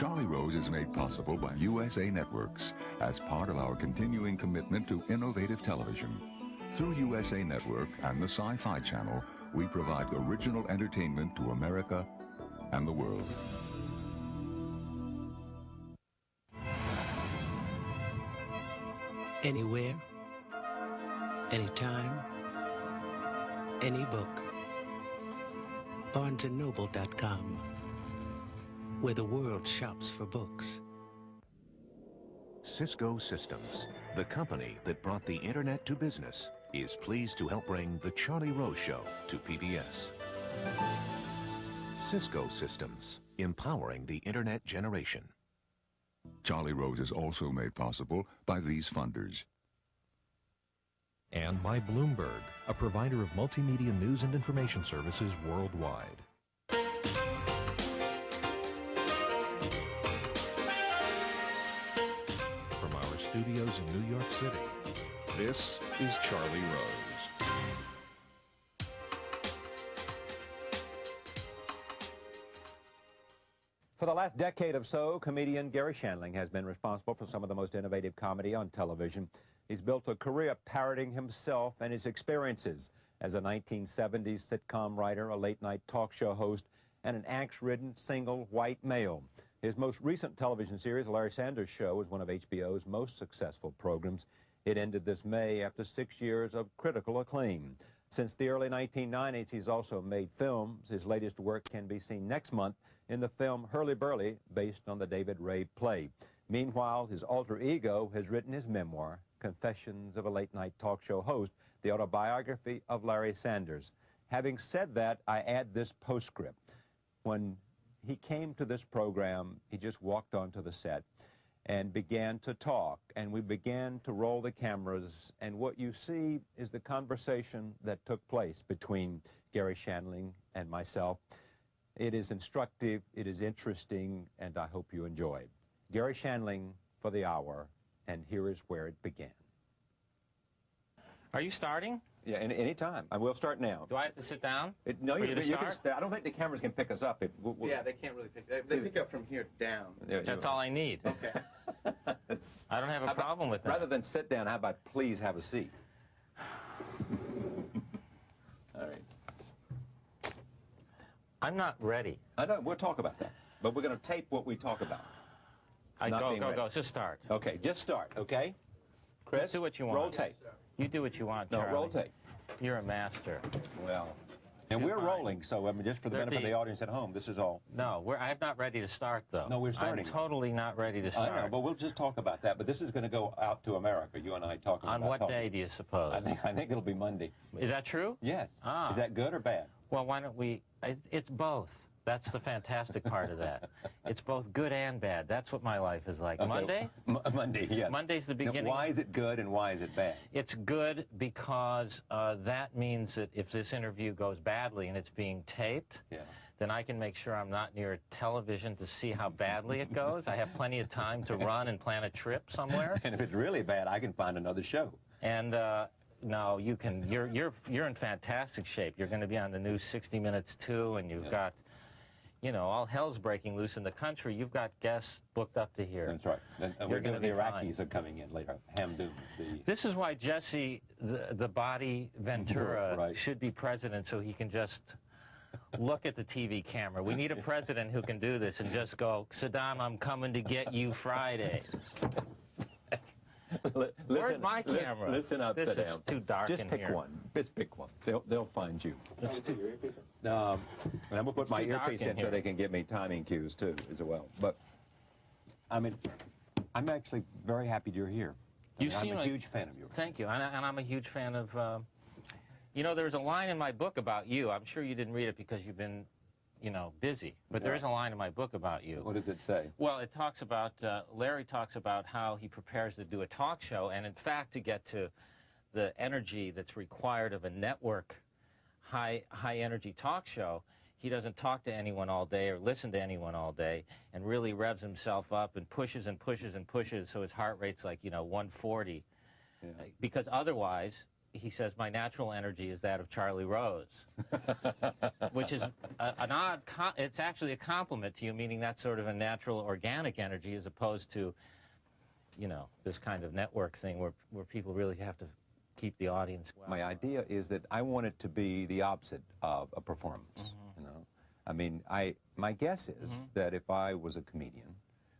Charlie Rose is made possible by USA Networks as part of our continuing commitment to innovative television. Through USA Network and the Sci-Fi Channel, we provide original entertainment to America and the world. Anywhere, anytime, any book. BarnesandNoble.com, where the world shops for books. Cisco Systems, the company that brought the internet to business, is pleased to help bring The Charlie Rose Show to PBS. Cisco Systems, empowering the internet generation. Charlie Rose is also made possible by these funders. And by Bloomberg, a provider of multimedia news and information services worldwide. From our studios in New York City, this is Charlie Rose. For the last decade or so, comedian Garry Shandling has been responsible for some of the most innovative comedy on television. He's built a career parroting himself and his experiences as a 1970s sitcom writer, a late-night talk show host, and an angst-ridden single white male. His most recent television series, Larry Sanders Show, is one of HBO's most successful programs. It ended this May after 6 years of critical acclaim. Since the early 1990s, he's also made films. His latest work can be seen next month in the film Hurly-Burly, based on the David Ray play. Meanwhile, his alter ego has written his memoir, Confessions of a Late-Night Talk Show Host, the autobiography of Larry Sanders. Having said that, I add this postscript. When he came to this program, he just walked onto the set and began to talk, and we began to roll the cameras, and what you see is the conversation that took place between Garry Shandling and myself. It is instructive, it is interesting, and I hope you enjoy. Garry Shandling for the hour, and here is where it began. Are you starting? Yeah, any time. I will start now. Do I have to sit down? No, you can. I don't think the cameras can pick us up. Yeah, they can't really pick. They pick up from here down. That's all I need. Okay. I don't have a problem with that. Rather than sit down, how about please have a seat? All right. I'm not ready. I know. We'll talk about that. But we're going to tape what we talk about. Go. Just start. Okay, just start, okay? Chris, just do what you want. Roll tape. You do what you want, Charlie. No, roll tape. You're a master. Well, and we're rolling, so I mean, just for the benefit of the audience at home, this is all. No, I'm not ready to start, though. No, we're starting. I'm totally not ready to start. I know, but we'll just talk about that. But this is going to go out to America. You and I talking about on what day do you suppose? I think it'll be Monday. Is that true? Yes. Ah. Is that good or bad? Well, why don't we? It's both. That's the fantastic part of that. It's both good and bad. That's what my life is like. Okay. Monday? Monday, yeah. Monday's the beginning. Now, why is it good and why is it bad? It's good because that means that if this interview goes badly and it's being taped, then I can make sure I'm not near television to see how badly it goes. I have plenty of time to run and plan a trip somewhere. And if it's really bad, I can find another show. And no, you can. You're in fantastic shape. You're going to be on the new 60 Minutes too, and you've got. You know, all hell's breaking loose in the country. You've got guests booked up to here. That's right. And we're going to the Iraqis are coming in later. Hamdoun. This is why Jesse, the body Ventura, should be president, so he can just look at the TV camera. We need a president who can do this and just go, Saddam, I'm coming to get you Friday. Where's my camera? Listen up, Saddam. This is too dark in here. Just pick one. Just pick one. They'll find you. And I'm going to put my earpiece in so they can give me timing cues, too, as well. But, I mean, I'm actually very happy you're here. I'm a huge fan of yours. Thank you. And I'm a huge fan of, you know, there's a line in my book about you. I'm sure you didn't read it because you've been, you know, busy. But there is a line in my book about you. What does it say? Well, it talks about, Larry talks about how he prepares to do a talk show. And, in fact, to get to the energy that's required of a network high-energy talk show, he doesn't talk to anyone all day or listen to anyone all day and really revs himself up and pushes and pushes and pushes so his heart rate's like, you know, 140. Yeah. Because otherwise, he says, my natural energy is that of Charlie Rose, which is an odd, it's actually a compliment to you, meaning that's sort of a natural organic energy as opposed to, you know, this kind of network thing where people really have to keep the audience. My idea is that I want it to be the opposite of a performance, you know. I mean, my guess is that if I was a comedian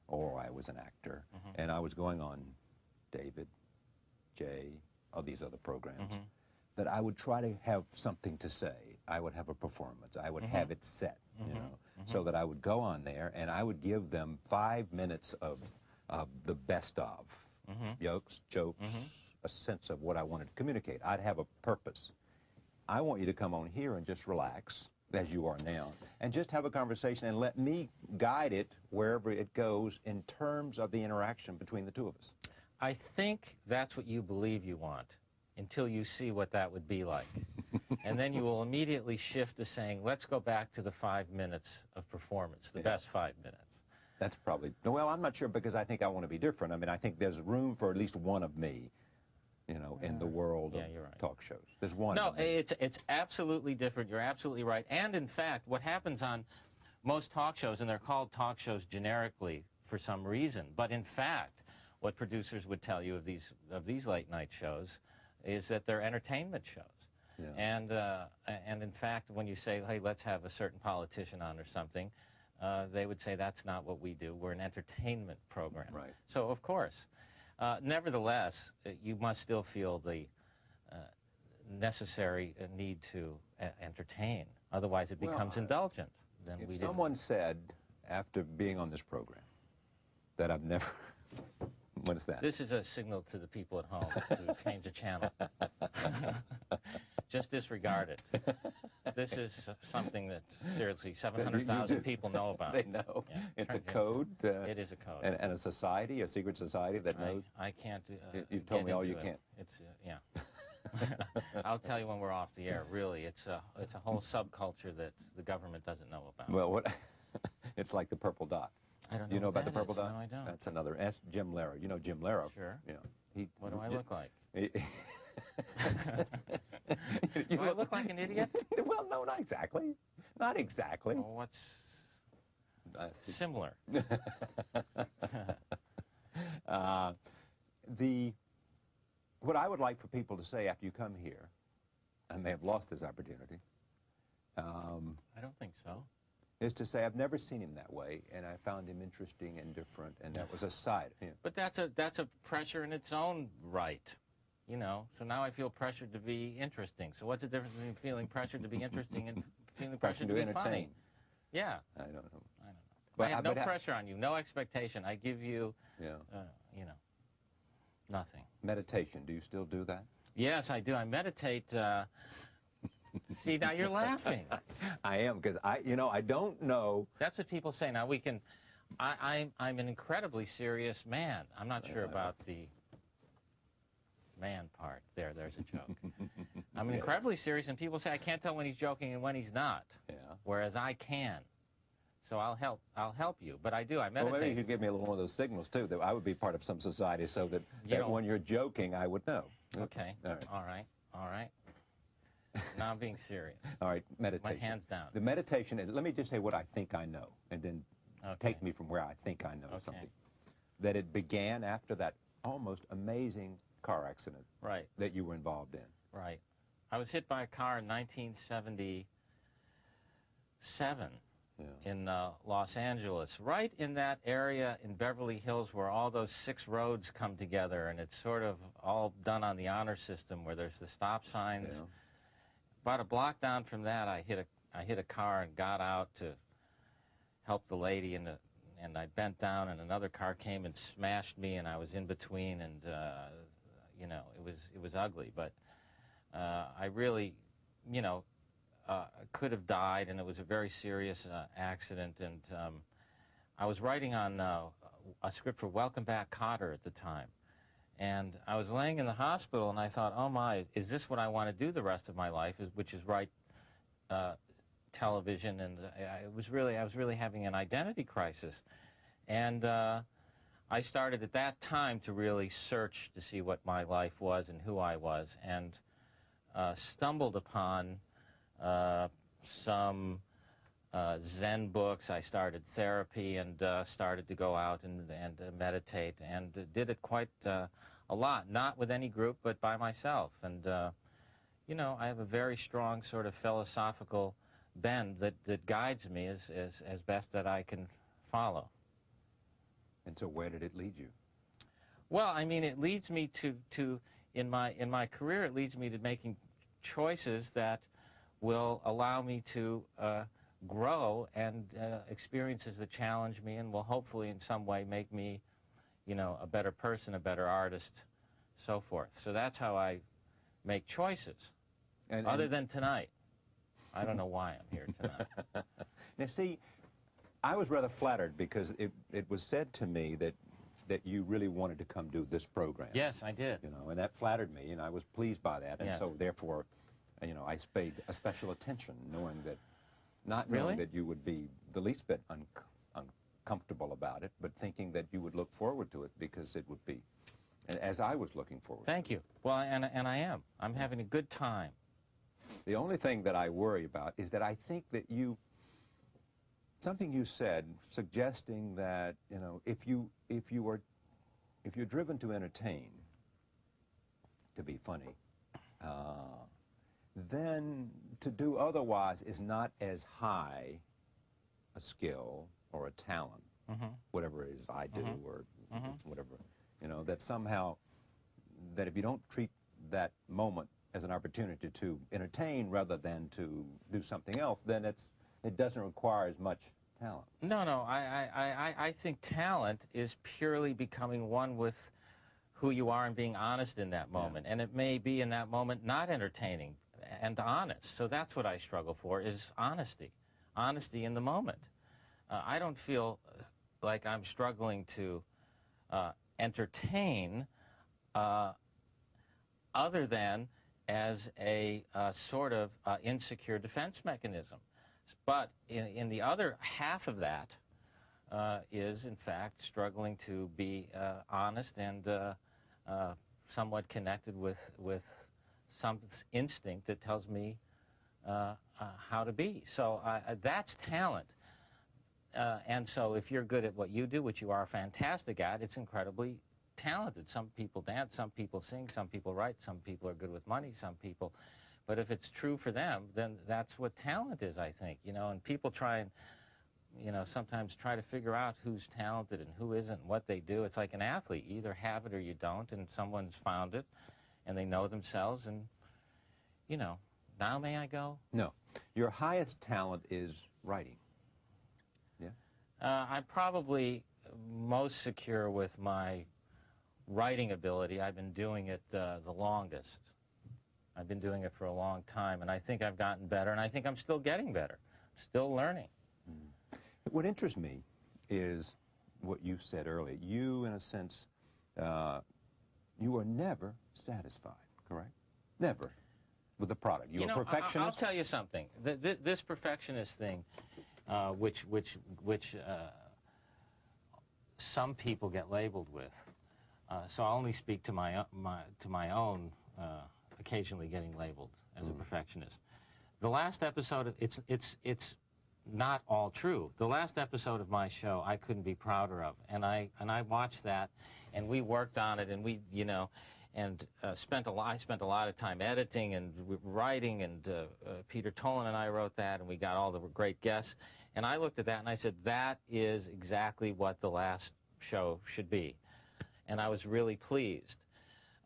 or I was an actor and I was going on David, Jay, all these other programs, that I would try to have something to say. I would have a performance. I would have it set, you know, so that I would go on there and I would give them 5 minutes of the best of jokes, a sense of what I wanted to communicate. I'd have a purpose. I want you to come on here and just relax, as you are now, and just have a conversation and let me guide it wherever it goes in terms of the interaction between the two of us. I think that's what you believe you want until you see what that would be like. And then you will immediately shift to saying, let's go back to the 5 minutes of performance, the best 5 minutes. That's probably, well, I'm not sure, because I think I want to be different. I mean, I think there's room for at least one of me, you know, in the world of talk shows. There's one of me. It's absolutely different. You're absolutely right. And in fact, what happens on most talk shows, and they're called talk shows generically for some reason, but in fact, what producers would tell you of these late night shows is that they're entertainment shows. Yeah. And in fact, when you say, hey, let's have a certain politician on or something, they would say that's not what we do. We're an entertainment program. Right. So of course, nevertheless, you must still feel the necessary need to entertain. Otherwise, it becomes indulgent. Then if someone said after being on this program that I've never. What is that? This is a signal to the people at home to change the channel. Just disregard it. This is something that, seriously, 700,000 people know about. They know. Yeah, it's a code? It is a code. And a society, a secret society that knows? I can't You've told me all you can't. It's, yeah. I'll tell you when we're off the air, really. It's a whole subculture that the government doesn't know about. Well, what? It's like the purple dot. I don't know. You know about the purple dot? No, I don't. That's another. Ask Jim Lehrer. You know Jim Lehrer? Sure. You know, what do I look like? Do I look like an idiot? Well, no, not exactly. Not exactly. Well, what's similar? What I would like for people to say after you come here, I may have lost this opportunity. I don't think so. Is to say, I've never seen him that way, and I found him interesting and different, and that was a side of him. But that's a pressure in its own right, you know. So now I feel pressured to be interesting. So what's the difference between feeling pressured to be interesting and feeling pressured to be entertain? Funny? Yeah. I don't know. But I have no pressure on you, no expectation. I give you, you know, nothing. Meditation, do you still do that? Yes, I do. I meditate. See, now you're laughing. I am, because I don't know. That's what people say. Now we can, I'm an incredibly serious man. I'm not sure about the man part. There's a joke. I'm incredibly serious, and people say I can't tell when he's joking and when he's not. Yeah. Whereas I can. So I'll help you, but I do. I meditate. Well, maybe you could give me a little more of those signals too, that I would be part of some society, so that when you're joking, I would know. Okay. All right. Now I'm being serious. All right, meditation. My hands down. The meditation is, let me just say what I think I know, and then take me from where I think I know something. That it began after that almost amazing car accident that you were involved in. Right. I was hit by a car in 1977 in Los Angeles, right in that area in Beverly Hills where all those 6 roads come together, and it's sort of all done on the honor system where there's the stop signs. Yeah. About a block down from that, I hit a car and got out to help the lady, and I bent down, and another car came and smashed me, and I was in between, and you know, it was ugly, but I really, you know, could have died, and it was a very serious accident, and I was writing on a script for Welcome Back, Kotter at the time. And I was laying in the hospital, and I thought, oh my, is this what I want to do the rest of my life, which is write television? And I was really having an identity crisis. And I started at that time to really search to see what my life was and who I was. And stumbled upon some Zen books. I started therapy and started to go out and meditate, and did it quite a lot, not with any group, but by myself. And, you know, I have a very strong sort of philosophical bend that guides me as best that I can follow. And so where did it lead you? Well, I mean, it leads me to in my career, it leads me to making choices that will allow me to grow, and experiences that challenge me and will hopefully in some way make me, you know, a better person, a better artist, so forth. So that's how I make choices. Other than tonight. I don't know why I'm here tonight. Now, see, I was rather flattered because it was said to me that you really wanted to come do this program. Yes, I did. You know, and that flattered me, and I was pleased by that. And yes. so, therefore, you know, I paid a special attention, knowing that, not really? knowing that you would be the least bit uncomfortable about it, but thinking that you would look forward to it because it would be, and as I was looking forward. Thank you. Well, and I am. I'm having a good time. The only thing that I worry about is that I think that something you said suggesting that, you know, if you're driven to entertain, to be funny, then to do otherwise is not as high a skill or a talent, whatever it is I do or whatever, you know, that somehow, that if you don't treat that moment as an opportunity to entertain rather than to do something else, then it doesn't require as much talent. No, I think talent is purely becoming one with who you are and being honest in that moment. Yeah. And it may be in that moment not entertaining and honest. So that's what I struggle for, is honesty. Honesty in the moment. I don't feel like I'm struggling to entertain other than as a sort of insecure defense mechanism. But in the other half of that is, in fact, struggling to be honest and somewhat connected with some instinct that tells me how to be. So that's talent. And so if you're good at what you do, which you are fantastic at, it's incredibly talented. Some people dance, some people sing, some people write, some people are good with money, some people... But if it's true for them, then that's what talent is, I think, you know, and people try and, you know, sometimes try to figure out who's talented and who isn't and what they do. It's like an athlete. You either have it or you don't, and someone's found it, and they know themselves, and, you know, now may I go? No. Your highest talent is writing. Yeah? I'm probably most secure with my writing ability. I've been doing it the longest. I've been doing it for a long time, and I think I've gotten better, and I think I'm still getting better, still learning. What interests me is what you said earlier. You, in a sense, you are never satisfied, correct? Never with the product. You're a perfectionist. I'll tell you something. This perfectionist thing, which some people get labeled with, so I'll only speak to my own. Occasionally getting labeled as a perfectionist. The last episode, it's not all true. The last episode of my show, I couldn't be prouder of, and I watched that, and we worked on it, and we, you know, and I spent a lot of time editing and writing, and Peter Tolan and I wrote that, and we got all the great guests, and I looked at that and I said, that is exactly what the last show should be, and I was really pleased.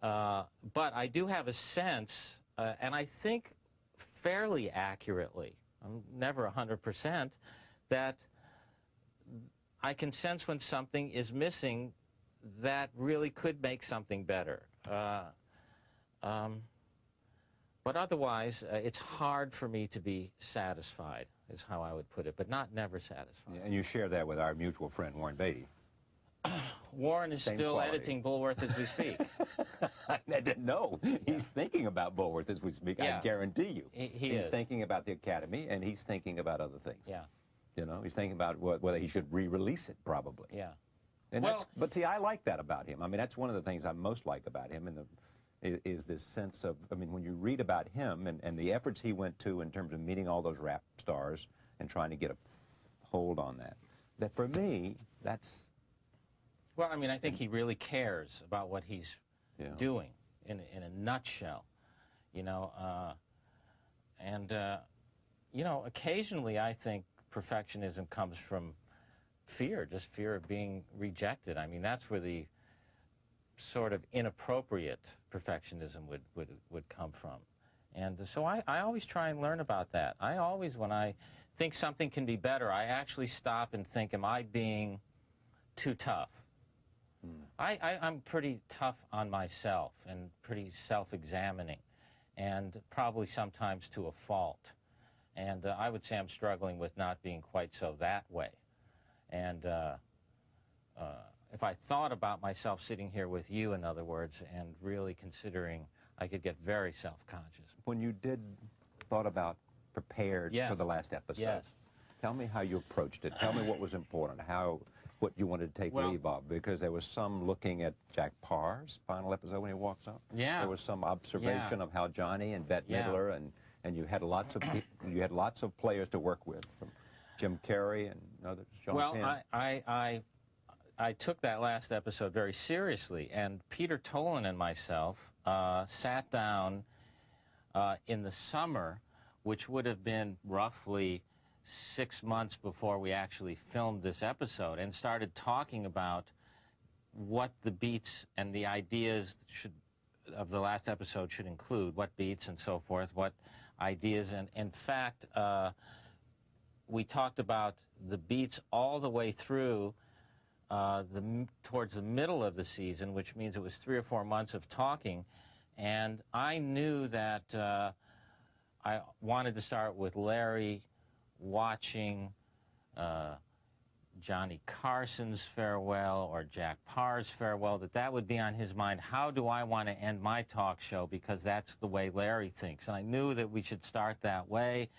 But I do have a sense, and I think fairly accurately, I'm never 100%, that I can sense when something is missing that really could make something better. But otherwise, it's hard for me to be satisfied, is how I would put it, but not never satisfied. Yeah, and you share that with our mutual friend, Warren Beatty. Warren is Same still quality. editing Bulworth as we speak. I didn't know. He's thinking about Bulworth as we speak, Yeah. I guarantee you. He's is thinking about the Academy, and he's thinking about other things. Yeah. You know, he's thinking about whether he should re-release it, probably. Yeah. And Well, but see, I like that about him. I mean, that's one of the things I most like about him, is this sense of, I mean, when you read about him and the efforts he went to in terms of meeting all those rap stars and trying to get a hold on that for me, that's... Well, I mean, I think he really cares about what he's doing in a nutshell, you know, you know, occasionally I think perfectionism comes from fear, just fear of being rejected. I mean, that's where the sort of inappropriate perfectionism would come from. And so I always try and learn about that. I always, when I think something can be better, I actually stop and think, am I being too tough? I'm pretty tough on myself and pretty self-examining, and probably sometimes to a fault. And I would say I'm struggling with not being quite so that way. And if I thought about myself sitting here with you, in other words, and really considering, I could get very self-conscious. When you thought about prepared for the last episode, tell me how you approached it. Tell me what was important, what you wanted to take leave of, because there was some looking at Jack Parr's final episode when he walks up. Yeah. There was some observation of how Johnny and Bette Midler and you had lots of people, you had lots of players to work with, from Jim Carrey and others. Sean Penn. I took that last episode very seriously, and Peter Tolan and myself sat down in the summer, which would have been roughly 6 months before we actually filmed this episode, and started talking about what the beats and the ideas of the last episode should include, what beats and so forth, what ideas. And in fact, we talked about the beats all the way through towards the middle of the season, which means it was 3 or 4 months of talking. And I knew that I wanted to start with Larry watching Johnny Carson's farewell or Jack Parr's farewell, that would be on his mind. How do I want to end my talk show? Because that's the way Larry thinks. And I knew that we should start that way.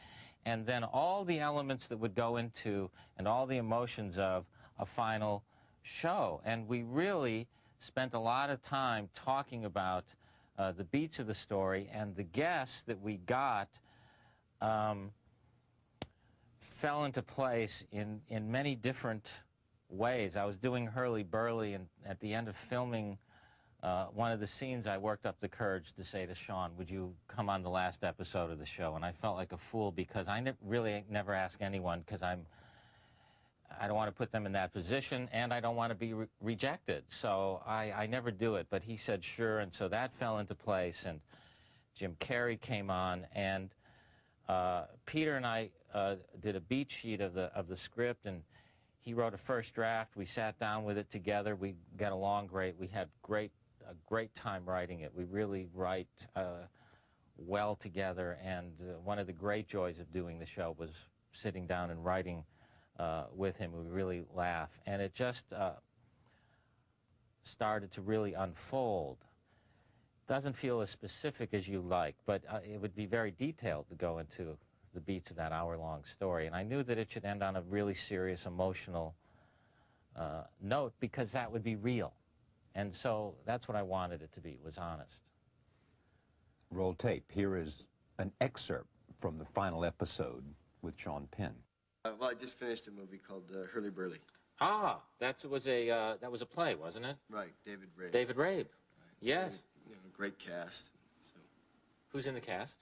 And then all the elements that would go into and all the emotions of a final show. And we really spent a lot of time talking about the beats of the story, and the guests that we got fell into place in many different ways. I was doing hurly-burly, and at the end of filming one of the scenes, I worked up the courage to say to Sean, would you come on the last episode of the show? And I felt like a fool, because I really never ask anyone, because I don't want to put them in that position, and I don't want to be rejected. So I never do it, but he said sure, and so that fell into place, and Jim Carrey came on, and Peter and I did a beat sheet of the script, and he wrote a first draft. We sat down with it together. We got along great. We had a great time writing it. We really write well together, and one of the great joys of doing the show was sitting down and writing with him. We really laugh, and it just started to really unfold. Doesn't feel as specific as you like, but it would be very detailed to go into the beats of that hour-long story. And I knew that it should end on a really serious, emotional note, because that would be real. And so that's what I wanted it to be, was honest. Roll tape. Here is an excerpt from the final episode with Sean Penn. Well, I just finished a movie called Hurly Burly. Ah, that was a play, wasn't it? Right, David Rabe. David Rabe. Right. Yes. Great cast. So. Who's in the cast?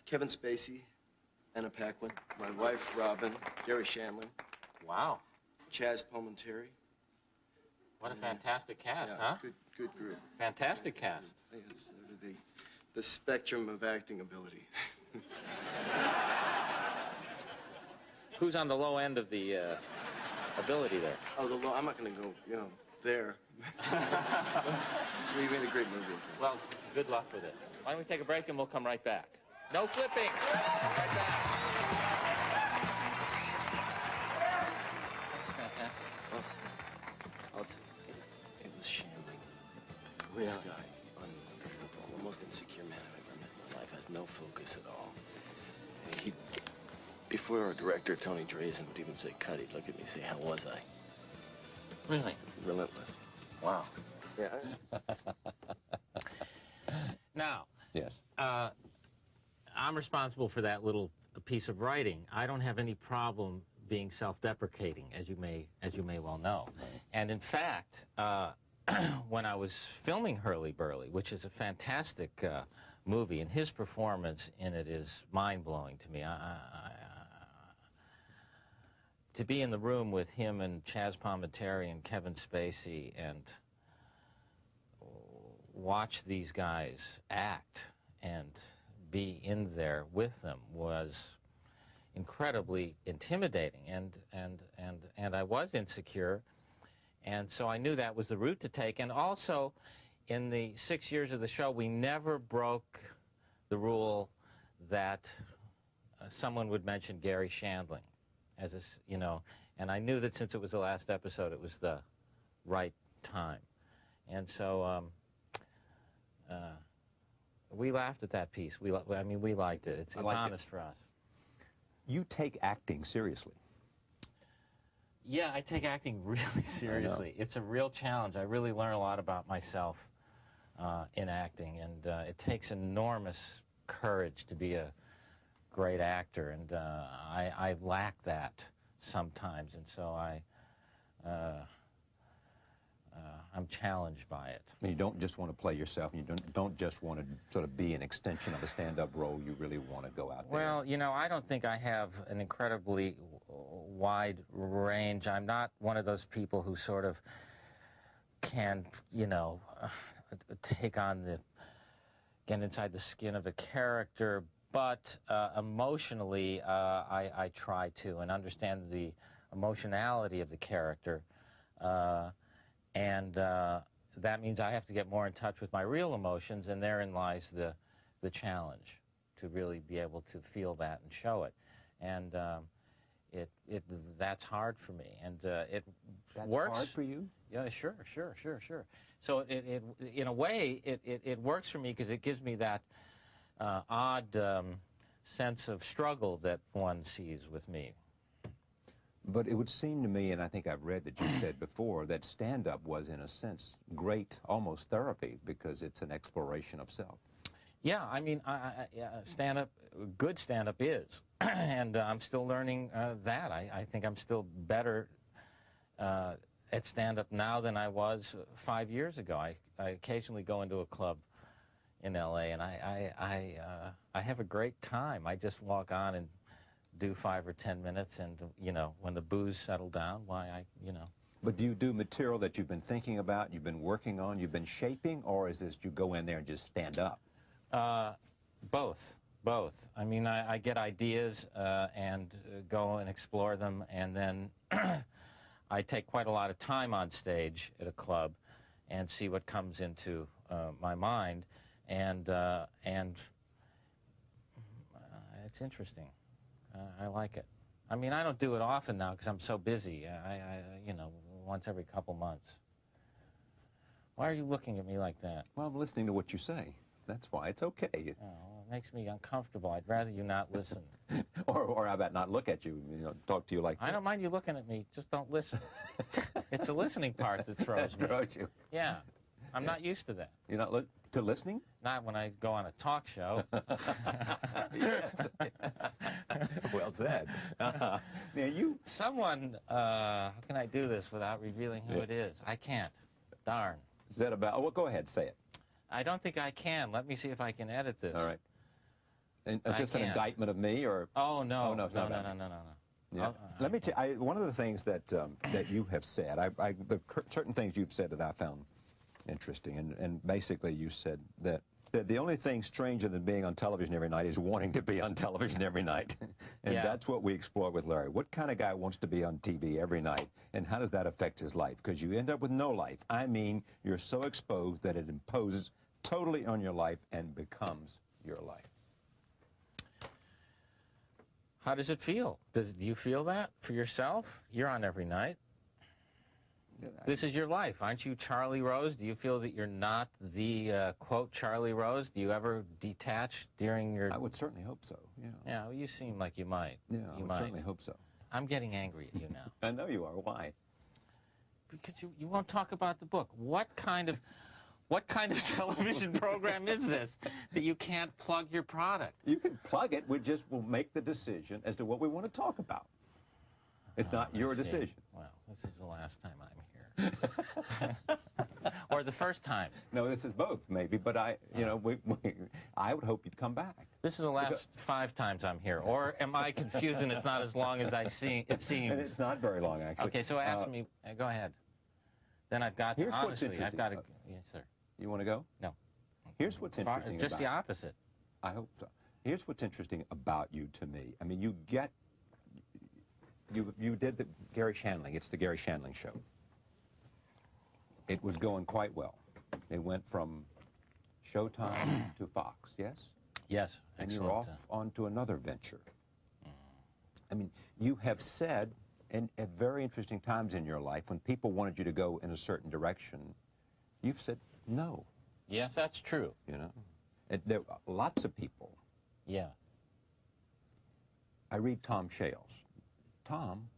Kevin Spacey, Anna Paquin, my wife Robin, Garry Shandling. Wow. Chaz Palminteri. What a fantastic cast, huh? Good group. Fantastic cast. It's the spectrum of acting ability. Who's on the low end of the ability there? Oh, the low. I'm not going to go, there. We made a great movie. Well, good luck with it. Why don't we take a break and we'll come right back. No flipping. Right back. I'll tell you, it was Shandling. This guy, unbelievable. The most insecure man I've ever met in my life. Has no focus at all. And before our director, Tony Drazen, would even say cut, he'd look at me and say, how was I? Really? Relentless. Wow. Yeah. Now, Yes. I'm responsible for that little piece of writing. I don't have any problem being self-deprecating, as you may well know. And in fact, when I was filming Hurly Burly, which is a fantastic movie, and his performance in it is mind-blowing to me. To be in the room with him and Chaz Palminteri and Kevin Spacey and watch these guys act and be in there with them was incredibly intimidating, and I was insecure, and so I knew that was the route to take. And also, in the 6 years of the show, we never broke the rule that someone would mention Garry Shandling as a, you know, and I knew that since it was the last episode, it was the right time. And so we laughed at that piece. I mean, we liked it. It's honest for us. You take acting seriously. Yeah, I take acting really seriously. It's a real challenge. I really learn a lot about myself in acting, and it takes enormous courage to be a great actor, and I lack that sometimes, and so I'm challenged by it. I mean, you don't just want to play yourself, and you don't just want to sort of be an extension of a stand-up role. You really want to go out there. Well, you know, I don't think I have an incredibly wide range. I'm not one of those people who sort of can, you know, take on get inside the skin of a character, but emotionally, I try to and understand the emotionality of the character. And that means I have to get more in touch with my real emotions, and therein lies the challenge, to really be able to feel that and show it. And that's hard for me, and it That's works. hard for you? Yeah, sure. So in a way, it works for me because it gives me that odd sense of struggle that one sees with me. But it would seem to me, and I think I've read that you said before, that stand-up was, in a sense, great, almost therapy, because it's an exploration of self. Yeah, I mean, stand-up, good stand-up is, and I'm still learning that. I think I'm still better at stand-up now than I was 5 years ago. I occasionally go into a club in L.A., and I have a great time. I just walk on and do 5 or 10 minutes, and, you know, when the booze settle down, you know. But do you do material that you've been thinking about, you've been working on, you've been shaping, or is this you go in there and just stand up? Both. I mean, I get ideas and go and explore them, and then I take quite a lot of time on stage at a club and see what comes into my mind, and it's interesting. I like it. I mean, I don't do it often now because I'm so busy. You know, once every couple months. Why are you looking at me like that? Well, I'm listening to what you say. That's why. It's okay. Oh, well, it makes me uncomfortable. I'd rather you not listen. or how about not look at you, you know, talk to you like that? I don't mind you looking at me. Just don't listen. It's the listening part that throws me. Throws you. Yeah. I'm not used to that. You're not to listening? Not when I go on a talk show. Yes. Well said. Now Someone, how can I do this without revealing who it is? I can't. Darn. Is that about, oh, well, go ahead, say it. I don't think I can. Let me see if I can edit this. All right. And is this an indictment of me, or? Oh, no. Oh, no, it's not about me. No. Yeah. Let me tell you, one of the things that you have said, certain things you've said that I found interesting, and basically you said that the only thing stranger than being on television every night is wanting to be on television every night. And that's what we explore with Larry. What kind of guy wants to be on TV every night, and how does that affect his life? Because you end up with no life. I mean, you're so exposed that it imposes totally on your life and becomes your life. How does it feel? Do you feel that for yourself? You're on every night. This is your life. Aren't you Charlie Rose? Do you feel that you're not the, quote, Charlie Rose? Do you ever detach during your... I would certainly hope so, yeah. Yeah, well, you seem like you might. Yeah, I would certainly hope so. I'm getting angry at you now. I know you are. Why? Because you won't talk about the book. What kind of What kind of television program is this that you can't plug your product? You can plug it. We'll make the decision as to what we want to talk about. It's not your decision. Well, this is the last time I'm here. Or the first time. No, this is both, maybe. But I would hope you'd come back. This is the last 5 times I'm here. Or am I confused and it's not as long as it seems? And it's not very long, actually. Okay, so ask me. Go ahead. Then I've got Here's honestly, what's interesting. I've got to. Yes, sir. You want to go? No. Here's what's interesting Just about the opposite. I hope so. Here's what's interesting about you to me. I mean, you did the Garry Shandling. It's the Garry Shandling show. It was going quite well. It went from Showtime to Fox, yes? Yes. And you're off onto another venture. I mean, you have said, and at very interesting times in your life, when people wanted you to go in a certain direction, you've said no. Yes, that's true. You know? There are lots of people. Yeah. I read Tom Shales. Tom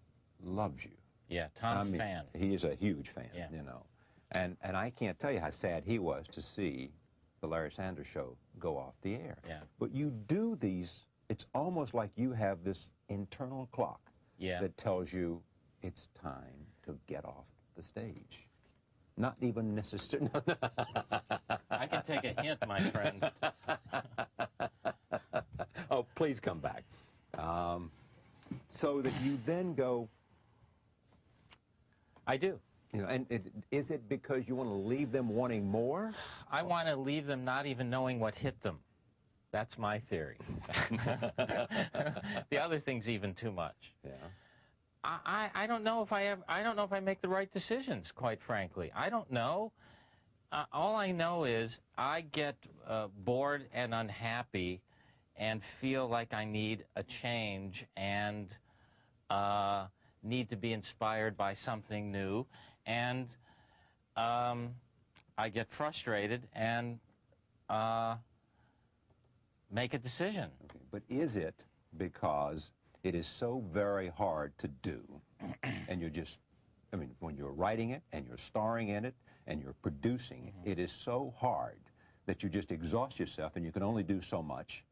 loves you. Yeah, Tom's a fan. He is a huge fan, Yeah. you know. And I can't tell you how sad he was to see the Larry Sanders Show go off the air. Yeah. But you do these, it's almost like you have this internal clock that tells you it's time to get off the stage. Not even necessarily. I can take a hint, my friend. Oh, please come back. So that you then go. I do. You know, and is it because you want to leave them wanting more? I want to leave them not even knowing what hit them. That's my theory. The other thing's even too much. Yeah. I don't know if I don't know if I make the right decisions, quite frankly. I don't know. All I know is I get bored and unhappy and feel like I need a change and need to be inspired by something new. And I get frustrated and make a decision. Okay. But is it because it is so very hard to do, and you're just, I mean, when you're writing it, and you're starring in it, and you're producing it, it is so hard that you just exhaust yourself, and you can only do so much?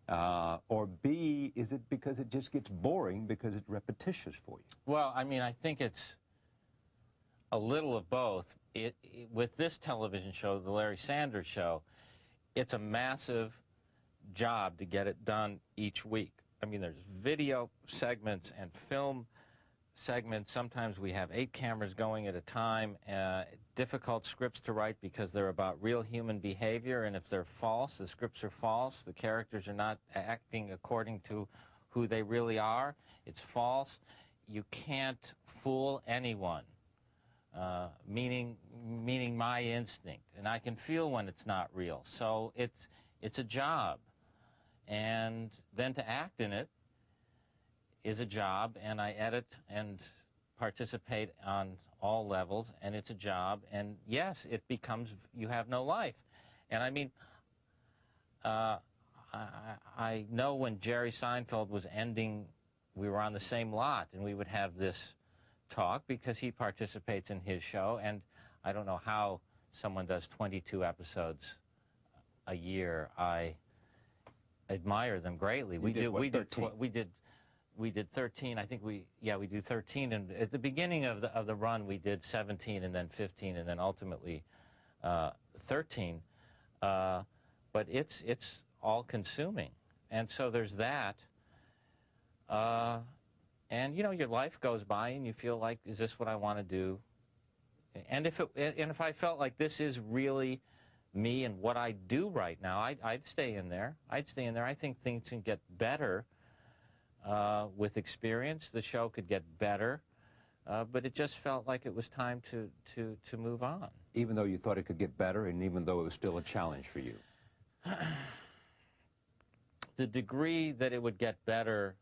Or B, is it because it just gets boring because it's repetitious for you? Well, I mean, I think it's a little of both. With this television show, the Larry Sanders Show, it's a massive job to get it done each week. I mean, there's video segments and film segments. Sometimes we have 8 cameras going at a time. Difficult scripts to write because they're about real human behavior, and if they're false, the scripts are false. The characters are not acting according to who they really are. It's false. You can't fool anyone, meaning my instinct. And I can feel when it's not real. So it's a job. And then to act in it is a job, and I edit and participate on all levels, and it's a job, and yes, it becomes, you have no life. And I mean, I know when Jerry Seinfeld was ending, we were on the same lot, and we would have this talk because he participates in his show, and I don't know how someone does 22 episodes a year. I admire them greatly. We did 13. I think we did 13, and at the beginning of the run we did 17 and then 15 and then ultimately 13. But it's all consuming, and so there's that. And you know, your life goes by and you feel like, is this what I want to do? And if I felt like this is really me and what I do right now, I'd stay in there. I'd stay in there. I think things can get better with experience. The show could get better, but it just felt like it was time to move on. Even though you thought it could get better, and even though it was still a challenge for you? The degree that it would get better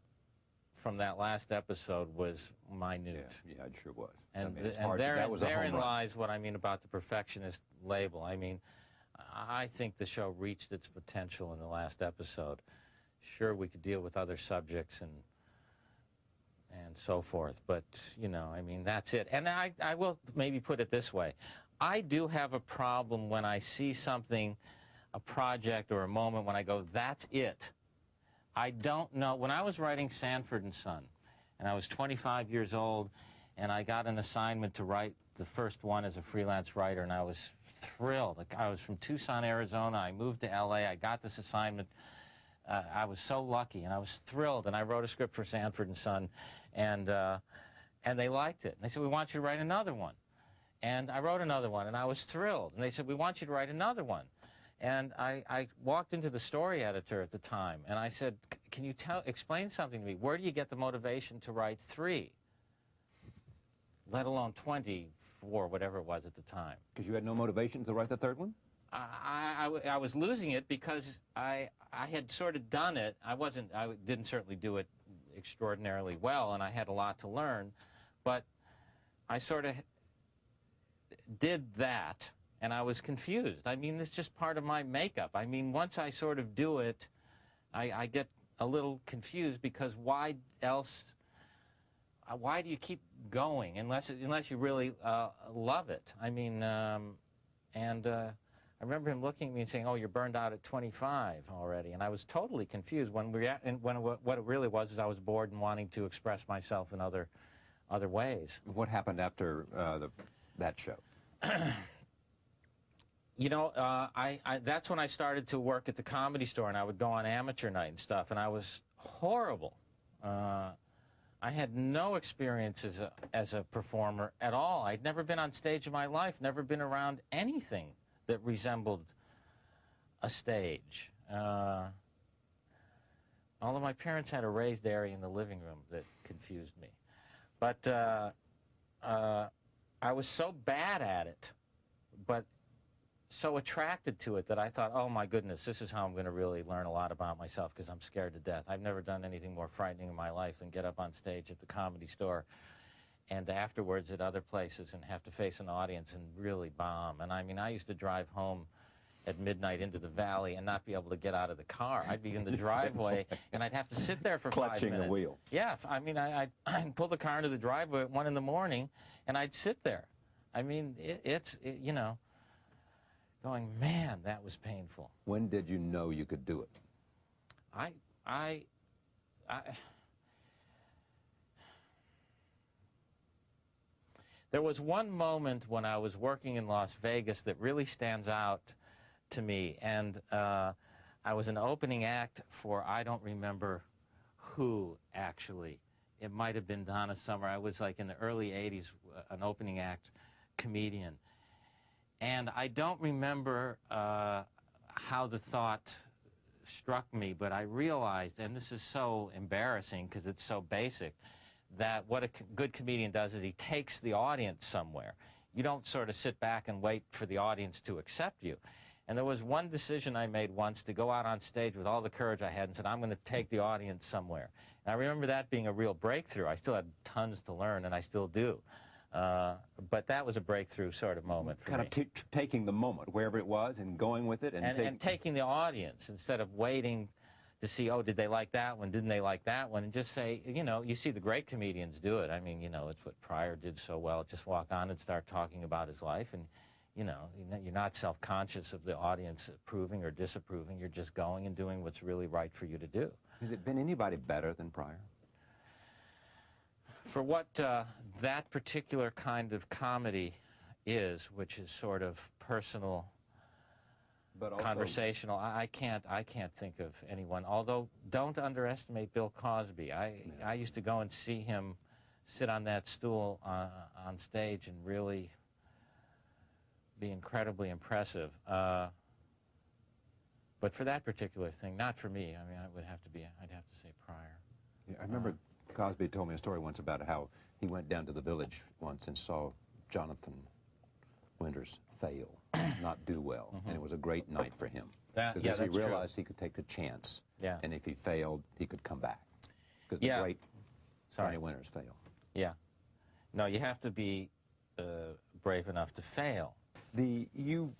from that last episode was minute. Yeah, it sure was. And, I mean, therein lies what I mean about the perfectionist label. I mean, I think the show reached its potential in the last episode. Sure, we could deal with other subjects and so forth, but, you know, I mean, that's it. And I will maybe put it this way. I do have a problem when I see something, a project or a moment, when I go, that's it. I don't know. When I was writing Sanford and Son, and I was 25 years old, and I got an assignment to write the first one as a freelance writer, and I was thrilled. Like, I was from Tucson, Arizona. I moved to L.A. I got this assignment. I was so lucky, and I was thrilled. And I wrote a script for Sanford and Son, and they liked it. And they said, we want you to write another one. And I wrote another one, and I was thrilled. And they said, we want you to write another one. And I walked into the story editor at the time, and I said, can you explain something to me? Where do you get the motivation to write 3, let alone 24, whatever it was at the time? Because you had no motivation to write the third one? I was losing it because I had sort of done it. I didn't certainly do it extraordinarily well, and I had a lot to learn, but I sort of did that, and I was confused. I mean, it's just part of my makeup. I mean, once I sort of do it, I get a little confused, because why else, why do you keep going unless you really love it? I mean, I remember him looking at me and saying, oh, you're burned out at 25 already. And I was totally confused what it really was is I was bored and wanting to express myself in other ways. What happened after that show? You know, that's when I started to work at the Comedy Store, and I would go on amateur night and stuff, and I was horrible. I had no experience as a performer at all. I'd never been on stage in my life, never been around anything that resembled a stage. Although my parents had a raised area in the living room that confused me. But I was so bad at it, but so attracted to it, that I thought, oh my goodness, this is how I'm going to really learn a lot about myself, because I'm scared to death. I've never done anything more frightening in my life than get up on stage at the Comedy Store and afterwards at other places and have to face an audience and really bomb. And I mean, I used to drive home at midnight into the valley and not be able to get out of the car. I'd be in the driveway, and I'd have to sit there for 5 minutes. Clutching the wheel. Yeah, I mean, I'd pull the car into the driveway at 1 in the morning, and I'd sit there. I mean, it's you know, going, man, that was painful. When did you know you could do it? There was one moment when I was working in Las Vegas that really stands out to me, and I was an opening act for, I don't remember who, actually. It might have been Donna Summer. I was like in the early 80s, an opening act comedian. And I don't remember how the thought struck me, but I realized, and this is so embarrassing because it's so basic, that what a good comedian does is he takes the audience somewhere. You don't sort of sit back and wait for the audience to accept you. And there was one decision I made once to go out on stage with all the courage I had and said, I'm going to take the audience somewhere. And I remember that being a real breakthrough. I still had tons to learn, and I still do. But that was a breakthrough sort of moment for kind me. of taking the moment, wherever it was, and going with it. And taking the audience instead of waiting to see, oh, did they like that one? Didn't they like that one? And just say, you know, you see the great comedians do it. I mean, you know, it's what Pryor did so well. Just walk on and start talking about his life. And, you know, you're not self-conscious of the audience approving or disapproving. You're just going and doing what's really right for you to do. Has it been anybody better than Pryor? For what that particular kind of comedy is, which is sort of personal, but also conversational, I can't think of anyone. Although, don't underestimate Bill Cosby. I used to go and see him sit on that stool on stage and really be incredibly impressive. But for that particular thing, not for me. I mean, I'd have to say Pryor. Yeah, I remember Cosby told me a story once about how he went down to the Village once and saw Jonathan Winters fail, not do well, and it was a great night for him. Because he realized he could take a chance, and if he failed, he could come back. Because the great Johnny Winters failed. Yeah. No, you have to be brave enough to fail. You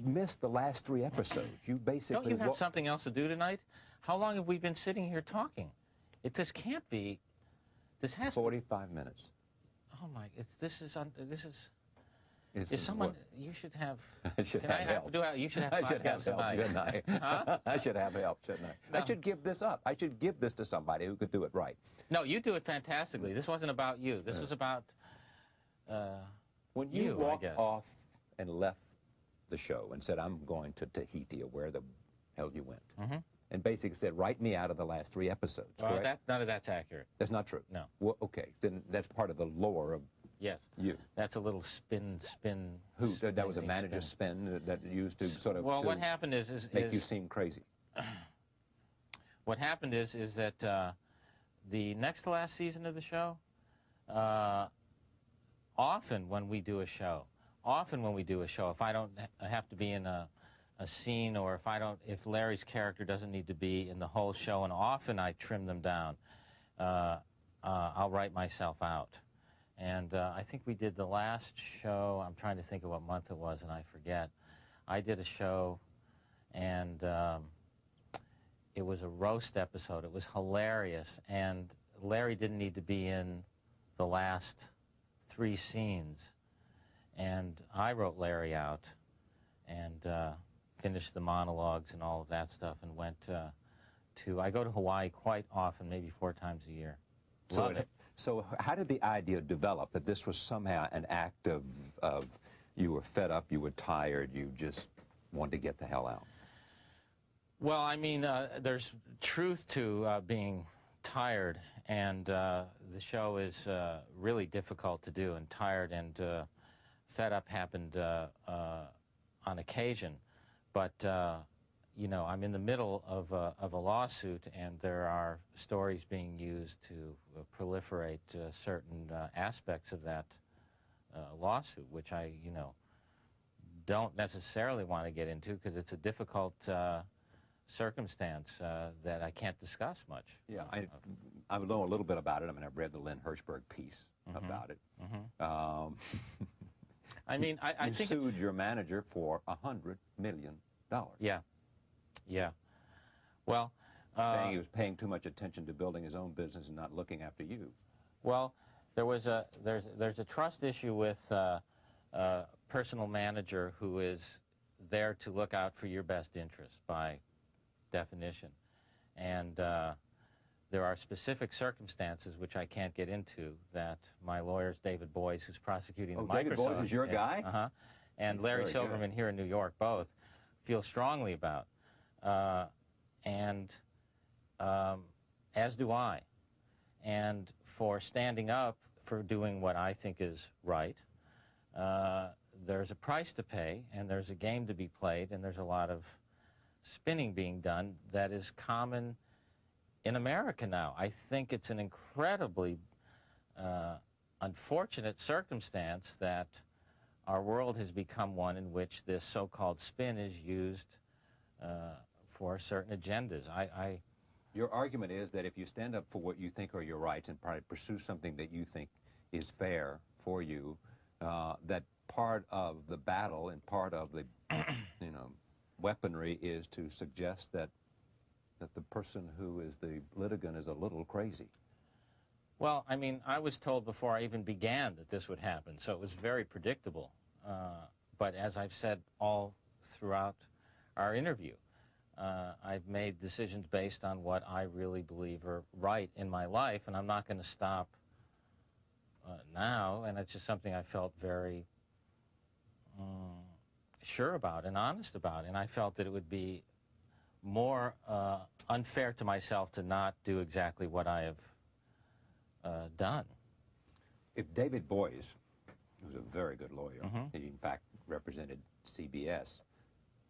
missed the last 3 episodes. You basically... Don't you have something else to do tonight? How long have we been sitting here talking? This can't be... This has 45 minutes. Oh my... This is... Is someone? what- You should have. I should Can have I help. You should have I 5 should have guests help, tonight. shouldn't I? Huh? I should have help, shouldn't I? No. I should give this up. I should give this to somebody who could do it right. No, you do it fantastically. This wasn't about you. This was about When you you, I walked guess. off and left the show and said, I'm going to Tahiti, or where the hell you went, and basically said, write me out of the last 3 episodes, correct? None of that's accurate. That's not true? No. Well, okay, then that's part of the lore of Yes. you. That's a little spin. Who, that was a spin. manager's spin that used to sort of Well, to what happened is make you seem crazy. What happened is that the next to last season of the show, often when we do a show, if I don't have to be in a scene, or if Larry's character doesn't need to be in the whole show, and often I trim them down, I'll write myself out. And I think we did the last show, I'm trying to think of what month it was, and I forget. I did a show, and it was a roast episode. It was hilarious, and Larry didn't need to be in the last 3 scenes. And I wrote Larry out and finished the monologues and all of that stuff, and went I go to Hawaii quite often, maybe 4 times a year. Love it. So how did the idea develop that this was somehow an act of you were fed up, you were tired, you just wanted to get the hell out? Well, I mean, there's truth to being tired, and the show is really difficult to do, and tired and fed up happened on occasion. But, you know, I'm in the middle of a lawsuit, and there are stories being used to proliferate certain aspects of that lawsuit, which I, you know, don't necessarily want to get into because it's a difficult circumstance that I can't discuss much. Yeah, I know a little bit about it. I mean, I've read the Lynn Hirschberg piece about it. I mean, I you think sued your manager for $100 million. Yeah, yeah. Well, saying he was paying too much attention to building his own business and not looking after you. Well, there's a trust issue with a personal manager who is there to look out for your best interest by definition, and there are specific circumstances which I can't get into that my lawyer's David Boyes, who's prosecuting the Microsoft. David Boyes is your guy? And He's Larry very Silverman good. here in New York both feel strongly about, and as do I. And for standing up for doing what I think is right, there's a price to pay, and there's a game to be played, and there's a lot of spinning being done that is common in America now. I think it's an incredibly unfortunate circumstance that our world has become one in which this so-called spin is used for certain agendas. Your argument is that if you stand up for what you think are your rights and pursue something that you think is fair for you, that part of the battle and part of the you know, weaponry is to suggest that the person who is the litigant is a little crazy. Well, I mean, I was told before I even began that this would happen, so it was very predictable. But as I've said all throughout our interview, I've made decisions based on what I really believe are right in my life, and I'm not going to stop now, and it's just something I felt very sure about and honest about, and I felt that it would be more unfair to myself to not do exactly what I have done. If David Boyes, who's a very good lawyer, he in fact represented CBS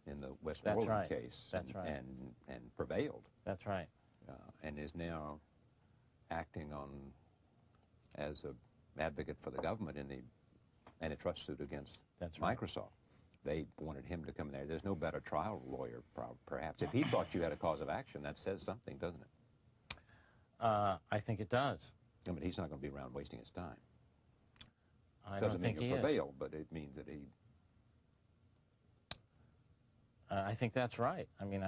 in the Westmoreland case, and prevailed. That's right. And is now acting on as an advocate for the government in the antitrust suit against Microsoft. They wanted him to come in there. There's no better trial lawyer, perhaps. If he thought you had a cause of action, that says something, doesn't it? I think it does. I mean, he's not going to be around wasting his time. I Doesn't don't mean think he he'll is. prevail, but it means that he... I think that's right. I mean,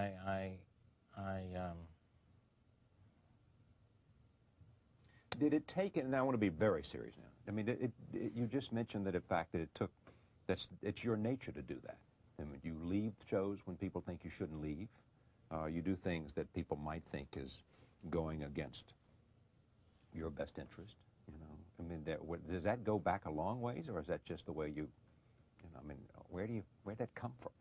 Did it take, and I want to be very serious now, I mean, you just mentioned that in fact that it took it's your nature to do that. I mean, you leave shows when people think you shouldn't leave. You do things that people might think is going against your best interest. You know, I mean, does that go back a long ways, or is that just the way you know, I mean, where'd that come from?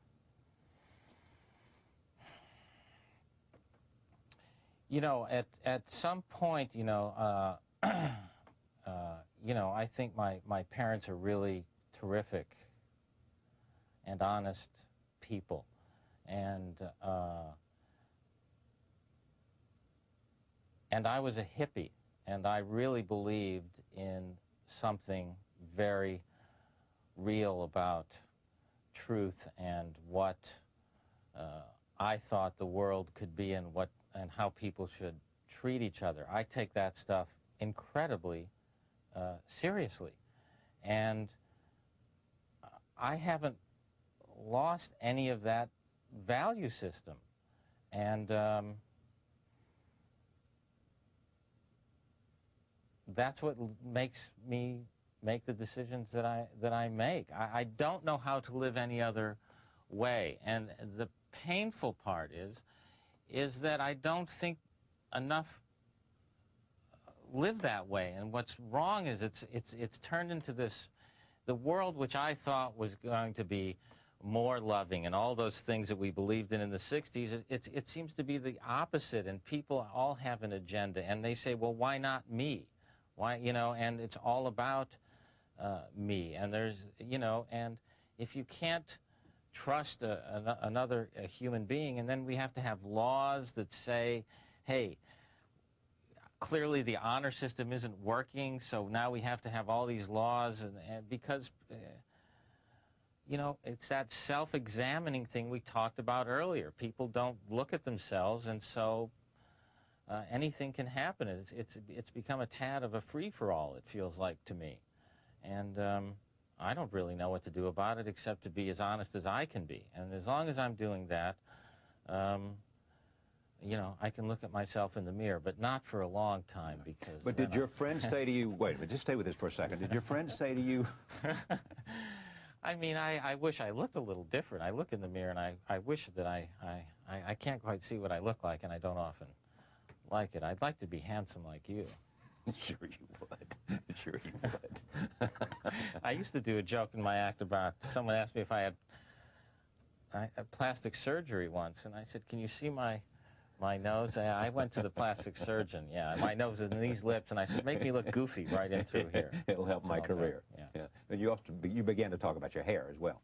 You know, at some point, you know, you know, I think my parents are really terrific and honest people, and I was a hippie, and I really believed in something very real about truth and what I thought the world could be, and how people should treat each other. I take that stuff incredibly seriously, and I haven't lost any of that value system, and that's what makes me make the decisions that I make. I don't know how to live any other way, and the painful part is that I don't think enough live that way. And what's wrong is it's turned into the world which I thought was going to be more loving and all those things that we believed in the 60s. It seems to be the opposite, and people all have an agenda, and they say, well, why not me? Why, you know, and it's all about me, and there's, you know, and if you can't trust another human being, and then we have to have laws that say, hey, clearly the honor system isn't working, so now we have to have all these laws, and because you know, it's that self-examining thing we talked about earlier. People don't look at themselves, and so anything can happen. It's become a tad of a free-for-all, it feels like to me. And I don't really know what to do about it except to be as honest as I can be. And as long as I'm doing that, you know, I can look at myself in the mirror, but not for a long time, because... But did your friends say to you, wait a minute, just stay with this for a second. Did your friends say to you... I mean, I wish I looked a little different. I look in the mirror and I wish that I can't quite see what I look like, and I don't often like it. I'd like to be handsome like you. Sure you would. Sure you would. I used to do a joke in my act about, someone asked me if I had plastic surgery once, and I said, can you see my nose? I went to the plastic surgeon, yeah, my nose and these lips, and I said, make me look goofy right in through here. It'll help my career. Yeah. And you began to talk about your hair as well.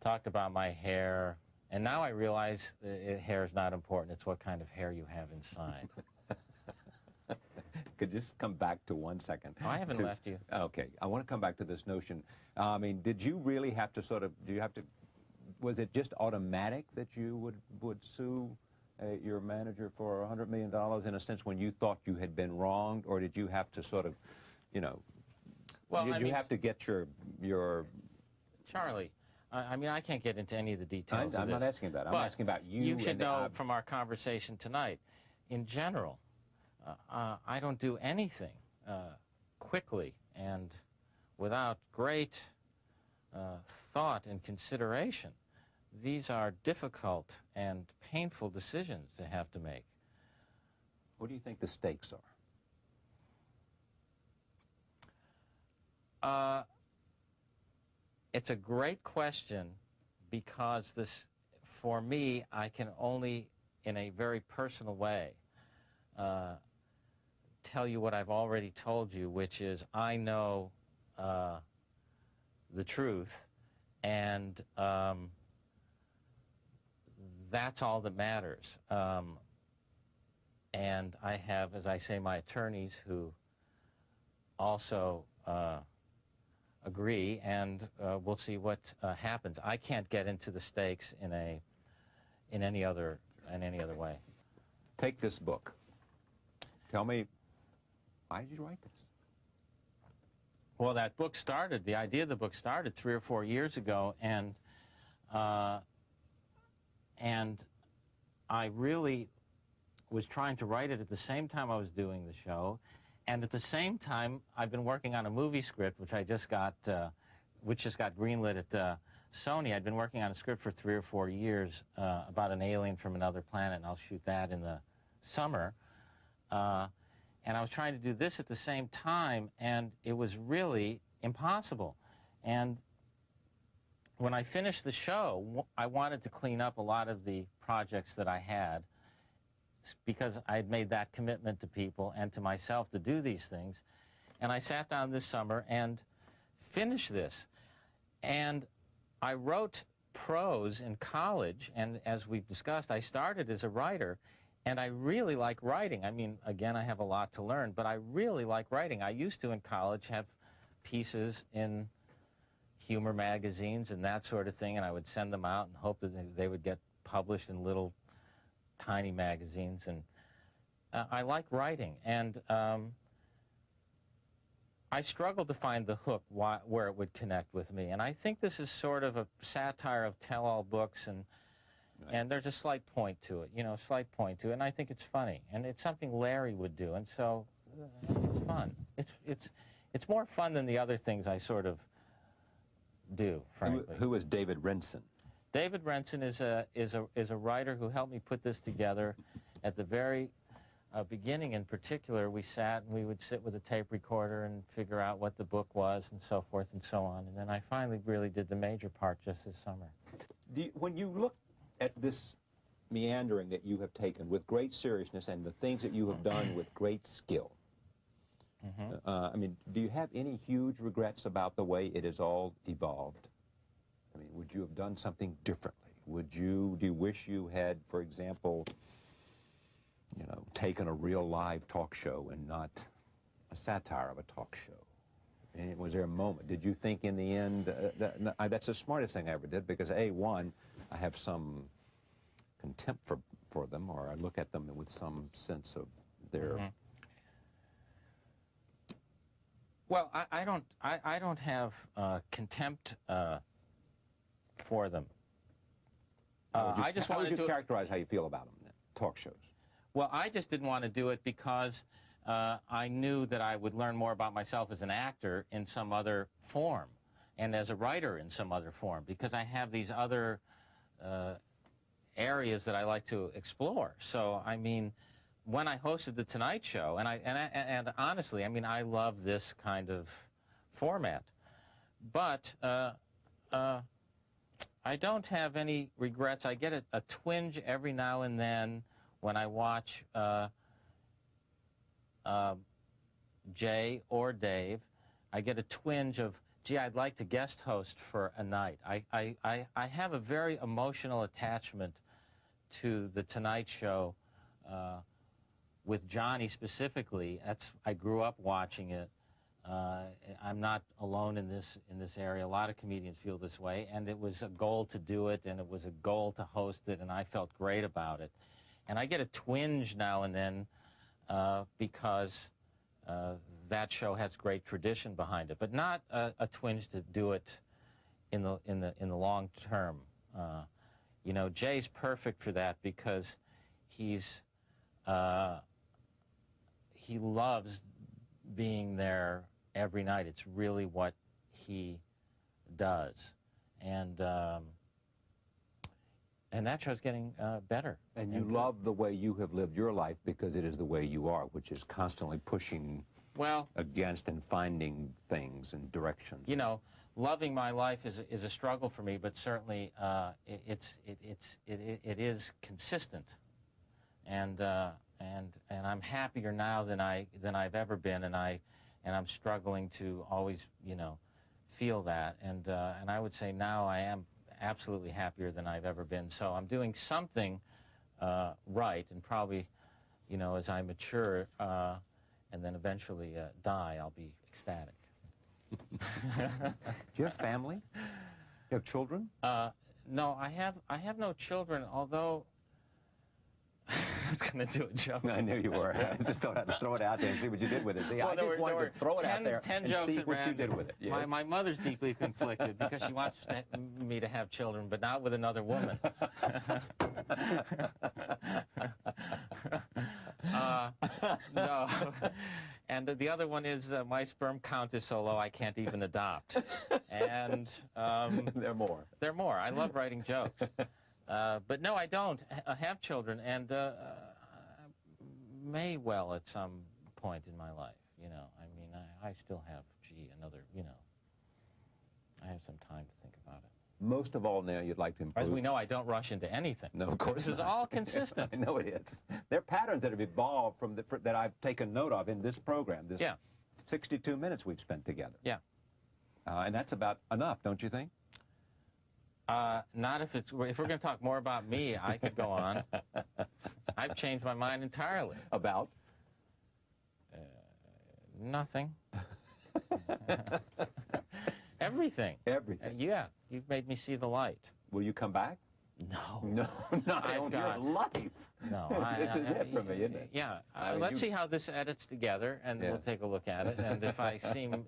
Talked about my hair, and now I realize hair is not important. It's what kind of hair you have inside. Could just come back to 1 second. Oh, I haven't left you. Okay. I want to come back to this notion. I mean, did you really have to sort of, was it just automatic that you would sue your manager for $100 million in a sense when you thought you had been wronged, or did you have to sort of, you know, well, did you have to get your... Charlie, I mean, I can't get into any of the details I'm not asking that. I'm asking about you. You should know from our conversation tonight, in general, I don't do anything quickly and without great thought and consideration. These are difficult and painful decisions to have to make. What do you think the stakes are? It's a great question, because for me, I can only, in a very personal way, tell you what I've already told you, which is I know the truth, and that's all that matters. And I have, as I say, my attorneys who also agree, and we'll see what happens. I can't get into the stakes in any other way. Take this book. Tell me, why did you write this? Well, that book started, the idea of the book started 3 or 4 years ago, and I really was trying to write it at the same time I was doing the show, and at the same time I've been working on a movie script which I just got which just got greenlit at Sony. I'd been working on a script for 3 or 4 years about an alien from another planet, and I'll shoot that in the summer. And I was trying to do this at the same time, and it was really impossible. And when I finished the show, I wanted to clean up a lot of the projects that I had, because I had made that commitment to people and to myself to do these things. And I sat down this summer and finished this. And I wrote prose in college, and as we've discussed, I started as a writer, and I really like writing. I mean, again, I have a lot to learn, but I really like writing. I used to, in college, have pieces in humor magazines and that sort of thing, and I would send them out and hope that they would get published in little tiny magazines. And I like writing, and I struggled to find the hook where it would connect with me. And I think this is sort of a satire of tell-all books, and there's a slight point to it, you know, a slight point to it, and I think it's funny, and it's something Larry would do, and so it's fun. It's more fun than the other things I sort of do, frankly. Who is David Renson? David Renson is a writer who helped me put this together. At the very beginning, in particular, we sat and we would sit with a tape recorder and figure out what the book was and so forth and so on. And then I finally really did the major part just this summer. When you look at this meandering that you have taken with great seriousness and the things that you have done with great skill, I mean, do you have any huge regrets about the way it has all evolved? I mean, would you have done something differently? Do you wish you had, for example, you know, taken a real live talk show and not a satire of a talk show? And was there a moment? Did you think in the end, that's the smartest thing I ever did, because one, I have some contempt for them, or I look at them with some sense of their... Well, I don't have contempt for them. I just wanted to... How would you characterize how you feel about them, then, talk shows? Well, I just didn't want to do it because I knew that I would learn more about myself as an actor in some other form, and as a writer in some other form, because I have these other areas that I like to explore. So, I mean, when I hosted The Tonight Show, and honestly, I mean, I love this kind of format, but I don't have any regrets. I get a twinge every now and then when I watch Jay or Dave. I get a twinge of, gee, I'd like to guest host for a night. I have a very emotional attachment to The Tonight Show, with Johnny specifically. I grew up watching it. I'm not alone in this area. A lot of comedians feel this way, and it was a goal to do it, and it was a goal to host it, and I felt great about it. And I get a twinge now and then because that show has great tradition behind it, but not a twinge to do it in the long term. You know, Jay's perfect for that because he loves being there every night. It's really what he does, and that show's getting better. And you love the way you have lived your life because it is the way you are, which is constantly pushing against and finding things and directions. You know, loving my life is a struggle for me, but certainly it is consistent, and I'm happier now than I've ever been, and I'm struggling to always, you know, feel that, and I would say now I am absolutely happier than I've ever been. So I'm doing something right, and probably, you know, as I mature and then eventually die, I'll be ecstatic. Do you have family? You have children? No, I have no children, although was going to do a joke. I knew you were. I just thought I'd throw it out there and see what you did with it. See, Well, I just wanted to throw it out there 10 and jokes see at what you random. did with it. Yes. My mother's deeply conflicted because she wants me to have children, but not with another woman. No. And the other one is my sperm count is so low I can't even adopt. And There are more. there are more. I love writing jokes. But no, I don't have children, and may well at some point in my life, you know. I mean, I still have, another, you know, I have some time to think about it. Most of all now, you'd like to improve. As we know, I don't rush into anything. No, of course This is not. all consistent. I know it is. There are patterns that have evolved from that I've taken note of in this program, this 62 minutes we've spent together. Yeah. And that's about enough, don't you think? Not if we're going to talk more about me, I could go on. I've changed my mind entirely. About? Nothing. Everything. Everything. Yeah, you've made me see the light. Will you come back? No. No, not on your life. No. This is it for me, isn't it? Yeah. I mean, let's see how this edits together, and we'll take a look at it. And if I seem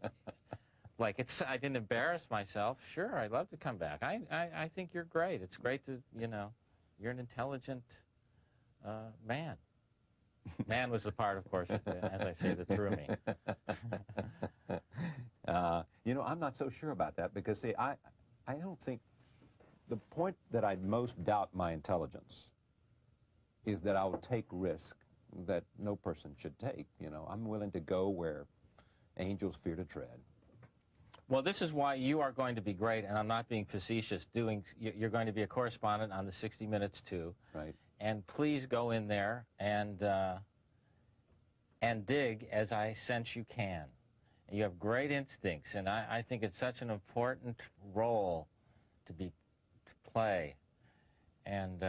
like I didn't embarrass myself, sure, I'd love to come back. I think you're great. It's great to, you know, you're an intelligent man. Man was the part, of course, as I say, that threw me. You know, I'm not so sure about that because, see, I don't think the point that I most doubt my intelligence is that I'll take risk that no person should take. You know, I'm willing to go where angels fear to tread. Well, this is why you are going to be great, and I'm not being facetious. You're going to be a correspondent on the 60 Minutes too. Right. And please go in there and dig as I sense you can. You have great instincts, and I think it's such an important role to play. And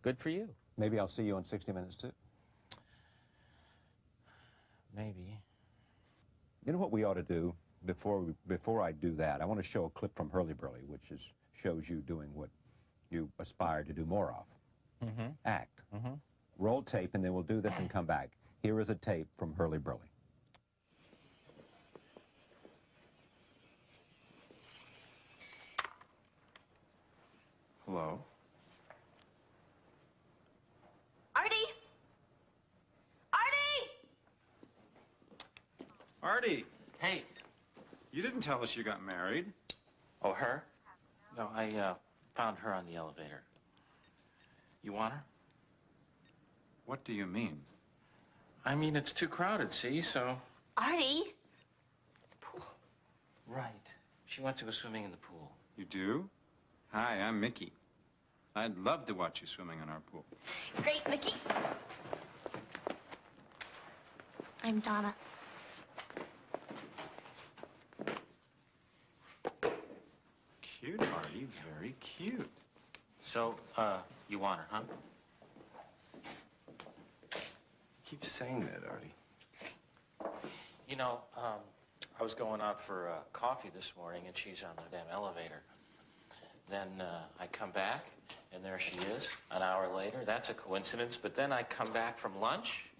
good for you. Maybe I'll see you on 60 Minutes too. Maybe. You know what we ought to do before I do that? I want to show a clip from Hurly Burly, which shows you doing what you aspire to do more of. Mm-hmm. Act. Mm-hmm. Roll tape, and then we'll do this and come back. Here is a tape from Hurly Burly. Hello? Artie! Artie! Artie! Hey. You didn't tell us you got married. Oh, her? No, I found her on the elevator. You want her? What do you mean? I mean, it's too crowded, see, so... Artie! Pool. Right. She wants to go swimming in the pool. You do? Hi, I'm Mickey. I'd love to watch you swimming in our pool. Great, Mickey. I'm Donna. Cute, Artie. Very cute. So, you want her, huh? Keep saying that, Artie. You know, I was going out for coffee this morning, and she's on the damn elevator. Then I come back, and there she is, an hour later. That's a coincidence. But then I come back from lunch.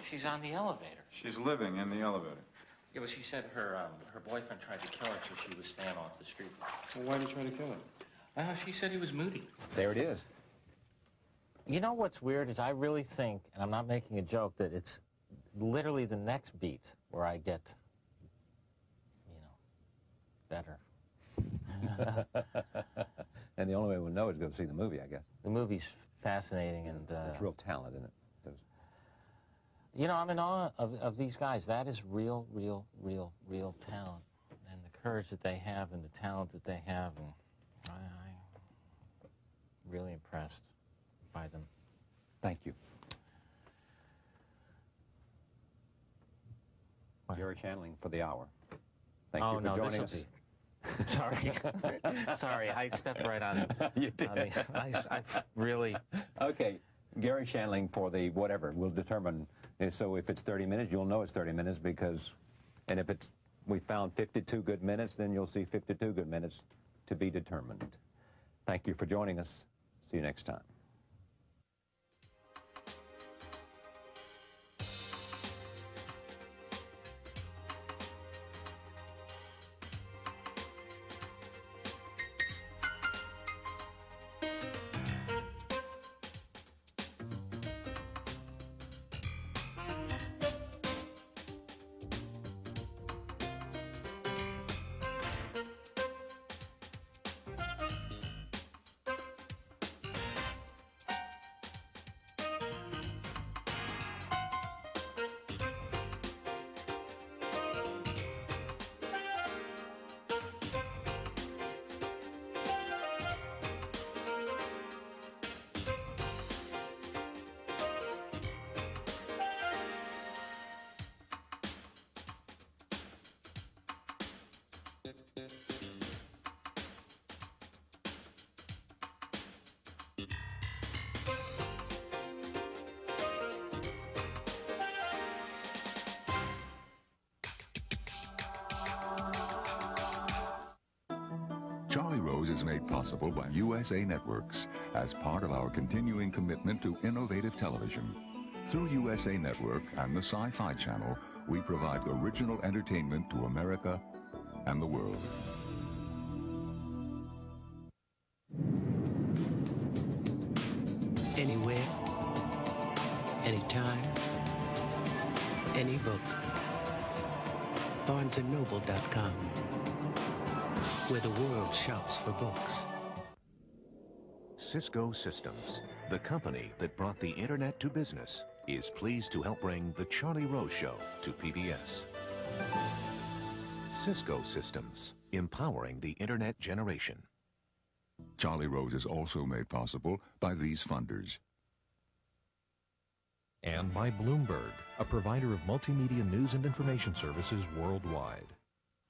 She's on the elevator. She's living in the elevator. Yeah, well, she said her boyfriend tried to kill her, so she was staying off the street. Well, why did you try to kill her? She said he was moody. There it is. You know what's weird is I really think, and I'm not making a joke, that it's literally the next beat where I get, you know, better. And the only way we'll know is to go see the movie, I guess. The movie's fascinating, and... it's real talent, isn't it? You know, I'm in awe of these guys. That is real talent. And the courage that they have and the talent that they have. And I'm really impressed by them. Thank you. Garry Shandling for the hour. Thank you for joining us. Sorry. Sorry, I stepped right on it. You did. I really... Okay, Garry Shandling for the whatever. We'll determine. So if it's 30 minutes, you'll know it's 30 minutes because... And if we found 52 good minutes, then you'll see 52 good minutes to be determined. Thank you for joining us. See you next time. Charlie Rose is made possible by USA Networks as part of our continuing commitment to innovative television. Through USA Network and the Sci-Fi Channel, we provide original entertainment to America and the world. Anywhere, anytime, any book. BarnesandNoble.com, where the world shops for books. Cisco Systems, the company that brought the internet to business, is pleased to help bring The Charlie Rose Show to PBS. Cisco Systems, empowering the internet generation. Charlie Rose is also made possible by these funders. And by Bloomberg, a provider of multimedia news and information services worldwide.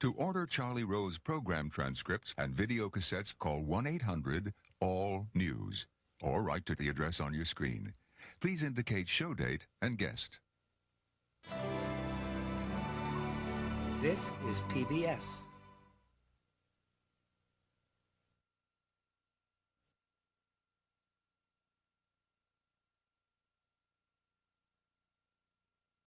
To order Charlie Rose program transcripts and video cassettes, call 1-800-ALL-NEWS or write to the address on your screen. Please indicate show date and guest. This is PBS.